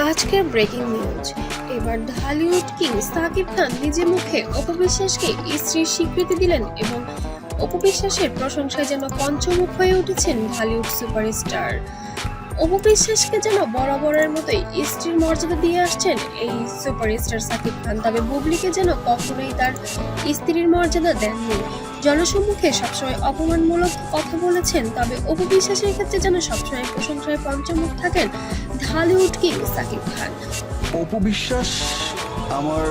আজকের breaking news. এবার Dhallywood king Shakib Khan নিজে মুখে অপু বিশ্বাসকে স্ত্রীর স্বীকৃতি দিলেন এবং অপু বিশ্বাসের প্রশংসায় যেন পঞ্চমুখ হয়ে উঠেছেন ঢালিউড সুপারস্টার। অপু বিশ্বাসকে যেন বরাবরের মতোই স্ত্রীর মর্যাদা দিয়ে আসছেন এই সুপারস্টার সাকিব খান, তবে বুবলিকে যেন কখনোই তার স্ত্রীর মর্যাদা দেননি। জনসম্মুখে সবসময় অপমানমূলক কথা বলেছেন, তবে অপু বিশ্বাসের ক্ষেত্রে যেন সবসময় প্রশংসায় পঞ্চমুখ থাকেন ঢালিউড কিং সাকিব খান। অপু বিশ্বাস আমার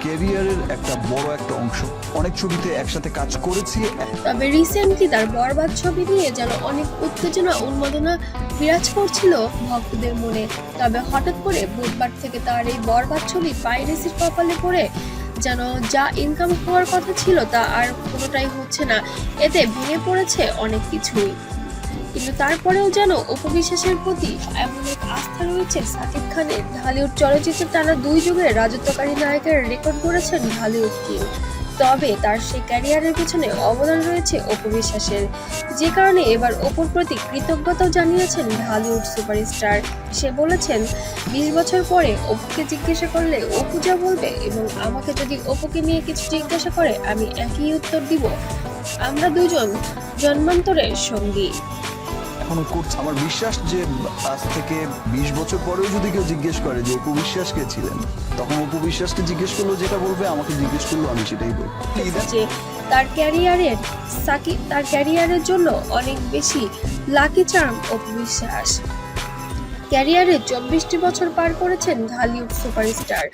ক্যারিয়ারের একটা বড় একটা অংশ। অনেক ছবিতে একসাথে কাজ করেছি। তবে রিসেন্টলি তার বরবাদ ছবি নিয়ে যেন অনেক উত্তেজনা উন্মাদনা বিরাজ করছিল ভক্তদের মনে। তবে হঠাৎ করে বুধবার থেকে তার এই বরবাদ ছবি পাইরেসির কপালে পড়ে যেন যা ইনকাম হওয়ার কথা ছিল তা আর কোনোটাই হচ্ছে না। এতে ভেঙে পড়েছে অনেক কিছুই, কিন্তু তারপরেও যেন অপু বিশ্বাসের প্রতি এমন এক আস্থা রয়েছে সাকিব খানের। ঢালিউড চলচ্চিত্রে টানা 2 যুগের রাজত্বকারী নায়কের রেকর্ড গড়েছেন ঢালিউড কিং, তবে তার সেই ক্যারিয়ারের পেছনে অবদান রয়েছে অপু বিশ্বাসের, যে কারণে এবার অপুর প্রতি কৃতজ্ঞতাও জানিয়েছেন ঢালিউড সুপারস্টার। সে বলেছেন, 20 বছর পরে অপুকে জিজ্ঞাসা করলে অপু যা বলবে এবং আমাকে যদি অপুকে নিয়ে কিছু জিজ্ঞাসা করে আমি একই উত্তর দিব, আমরা দুজন জন্মান্তরের সঙ্গী। এখনো করছি। আমার বিশ্বাস যে আজ থেকে 20 বছর পরেও যদি কেউ জিজ্ঞেস করে যে অপু বিশ্বাস কে ছিলেন, তখন অপু বিশ্বাসকে জিজ্ঞেস করলো যেটা বলবে, আমাকে জিজ্ঞেস করলো আমি সেটাই বলবো। যে তার ক্যারিয়ারের জন্য অনেক বেশি লাকি চার্ম অপু বিশ্বাস। ক্যারিয়ারে 24টি বছর পার করেছেন ঢালিউড সুপারস্টার।